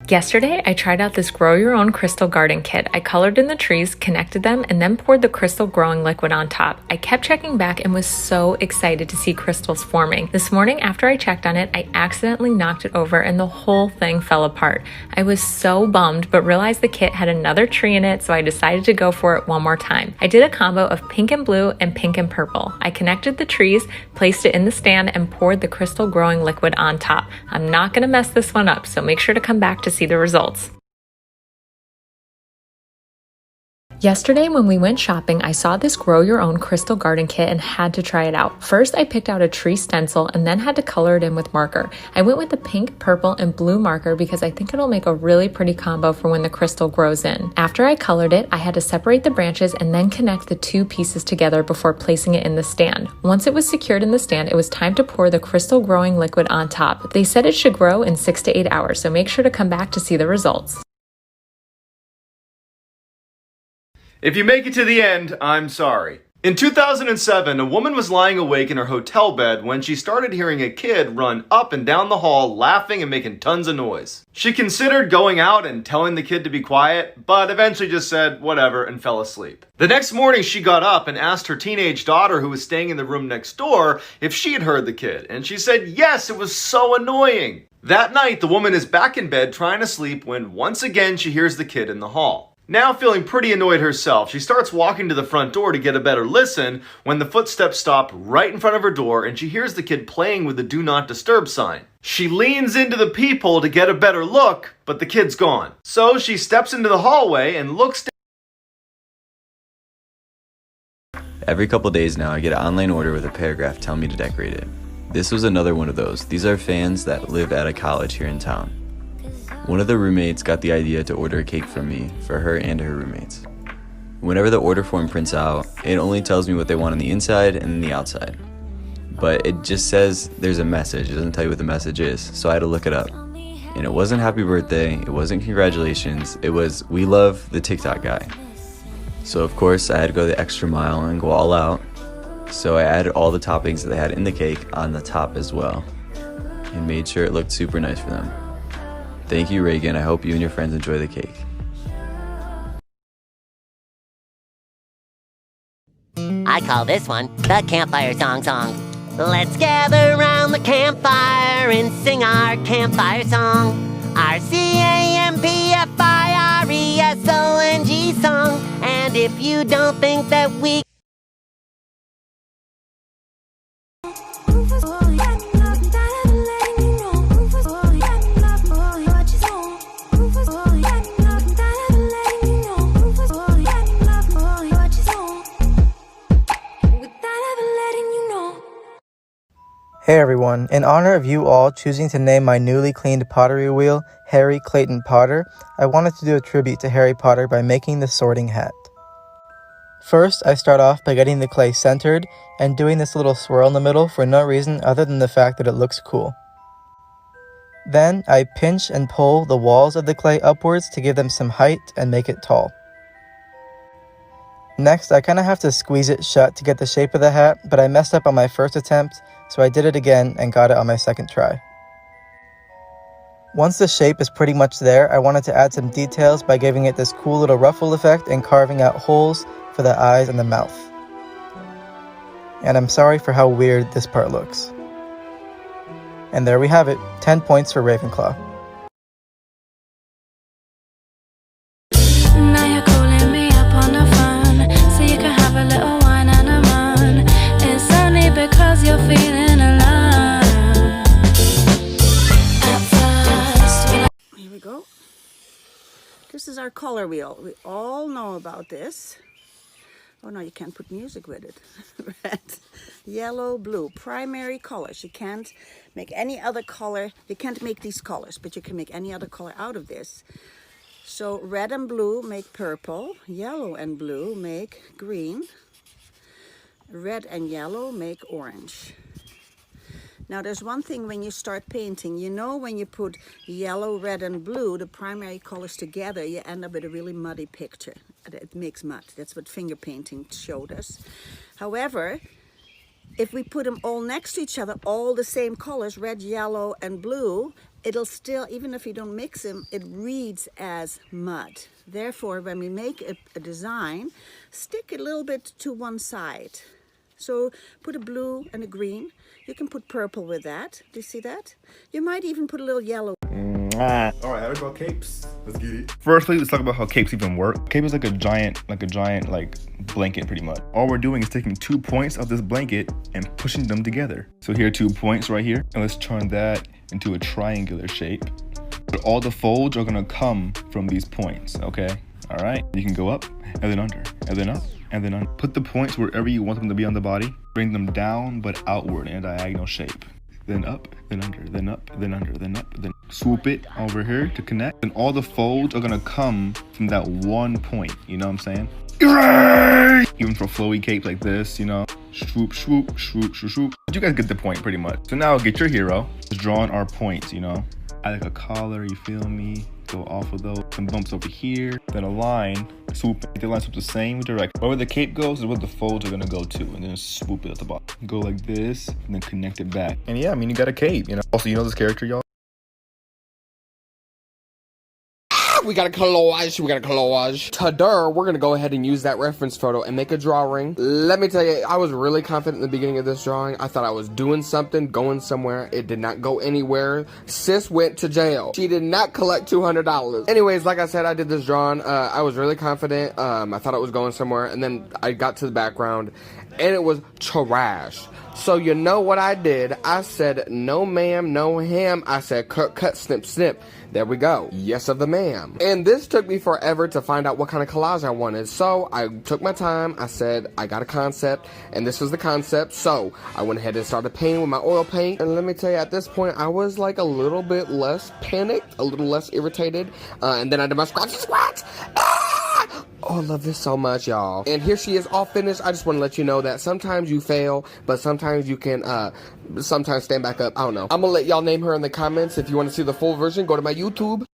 Yesterday, I tried out this Grow Your Own Crystal Garden Kit. I colored in the trees, connected them, and then poured the crystal growing liquid on top. I kept checking back and was so excited to see crystals forming. This morning, after I checked on it, I accidentally knocked it over and the whole thing fell apart. I was so bummed, but realized the kit had another tree in it, so I decided to go for it one more time. I did a combo of pink and blue and pink and purple. I connected the trees, placed it in the stand, and poured the crystal growing liquid on top. I'm not going to mess this one up, so make sure to come back to see the results. Yesterday when we went shopping, I saw this Grow Your Own Crystal Garden Kit and had to try it out. First, I picked out a tree stencil and then had to color it in with marker. I went with the pink, purple, and blue marker because I think it'll make a really pretty combo for when the crystal grows in. After I colored it, I had to separate the branches and then connect the two pieces together before placing it in the stand. Once it was secured in the stand, it was time to pour the crystal growing liquid on top. They said it should grow in 6 to 8 hours, so make sure to come back to see the results. If you make it to the end, I'm sorry. In 2007, a woman was lying awake in her hotel bed when she started hearing a kid run up and down the hall laughing and making tons of noise. She considered going out and telling the kid to be quiet, but eventually just said whatever and fell asleep. The next morning she got up and asked her teenage daughter who was staying in the room next door if she had heard the kid, and she said yes, it was so annoying. That night, the woman is back in bed trying to sleep when once again she hears the kid in the hall. Now feeling pretty annoyed herself, she starts walking to the front door to get a better listen when the footsteps stop right in front of her door and she hears the kid playing with the Do Not Disturb sign. She leans into the peephole to get a better look, but the kid's gone. So she steps into the hallway and looks down. Every couple days now, I get an online order with a paragraph telling me to decorate it. This was another one of those. These are fans that live at a college here in town. One of the roommates got the idea to order a cake from me for her and her roommates. Whenever the order form prints out, it only tells me what they want on the inside and the outside. But it just says there's a message. It doesn't tell you what the message is, so I had to look it up. And it wasn't happy birthday, it wasn't congratulations, it was we love the TikTok guy. So of course I had to go the extra mile and go all out. So I added all the toppings that they had in the cake on the top as well, and made sure it looked super nice for them. Thank you, Reagan. I hope you and your friends enjoy the cake. I call this one the campfire song. Let's gather around the campfire and sing our campfire song. Our CAMPFIRESONG song. And if you don't think that we Hey everyone, in honor of you all choosing to name my newly cleaned pottery wheel Harry Clayton Potter, I wanted to do a tribute to Harry Potter by making the sorting hat. First, I start off by getting the clay centered and doing this little swirl in the middle for no reason other than the fact that it looks cool. Then, I pinch and pull the walls of the clay upwards to give them some height and make it tall. Next, I kind of have to squeeze it shut to get the shape of the hat, but I messed up on my first attempt, so I did it again and got it on my second try. Once the shape is pretty much there, I wanted to add some details by giving it this cool little ruffle effect and carving out holes for the eyes and the mouth. And I'm sorry for how weird this part looks. And there we have it, 10 points for Ravenclaw. Now you're calling me up on the phone, so you can have a little wine and a moan. It's only because you're feeling alone. At first, here we go. This is our color wheel. We all know about this. Oh no, you can't put music with it. Red, yellow, blue, primary colors. You can't make any other color. You can't make these colors, but you can make any other color out of this. So red and blue make purple, yellow and blue make green, red and yellow make orange. Now there's one thing when you start painting, you know when you put yellow, red and blue, the primary colors together, you end up with a really muddy picture. It makes mud. That's what finger painting showed us. However, if we put them all next to each other, all the same colors, red, yellow and blue, it'll still, even if you don't mix them, it reads as mud. Therefore, when we make a design, stick a little bit to one side. So put a blue and a green. You can put purple with that. Do you see that? You might even put a little yellow. All right, how about capes? Let's get it. Firstly, let's talk about how capes even work. Cape is like a giant blanket pretty much. All we're doing is taking 2 points of this blanket and pushing them together. So here are 2 points right here, and let's turn that into a triangular shape. But all the folds are gonna come from these points, okay? All right, you can go up and then under, and then up, and then under. Put the points wherever you want them to be on the body. Bring them down, but outward in a diagonal shape. Then up, then under, then up, then under, then up, then swoop it over here to connect. And all the folds are gonna come from that one point, you know what I'm saying? Hooray! Even for flowy capes like this, you know, swoop, swoop, swoop, swoop, swoop. But you guys get the point pretty much. So now get your hero. Just drawing our points, you know. I like a collar, you feel me? Go off of those, some bumps over here, then a line, swoop it. The line swoop the same direction. Wherever the cape goes is where the folds are gonna go to, and then swoop it at the bottom. Go like this, and then connect it back. And yeah, I mean, you got a cape, you know. Also, you know this character, y'all? We got a collage. Today, we're gonna go ahead and use that reference photo and make a drawing. Let me tell you, I was really confident in the beginning of this drawing. I thought I was doing something, going somewhere. It did not go anywhere. Sis went to jail. She did not collect $200. Anyways, like I said, I did this drawing. I was really confident. I thought it was going somewhere, and then I got to the background, and it was trash. So you know what I did? I said, no ma'am, no ham. I said, cut, snip, snip. There we go. Yes of the ma'am. And this took me forever to find out what kind of collage I wanted. So I took my time. I said, I got a concept, and this was the concept. So I went ahead and started painting with my oil paint. And let me tell you, at this point, I was like a little bit less panicked, a little less irritated. And then I did my scratchy scratch. Oh, I love this so much, y'all. And here she is all finished. I just want to let you know that sometimes you fail, but sometimes you can, sometimes stand back up. I don't know. I'm going to let y'all name her in the comments. If you want to see the full version, go to my YouTube.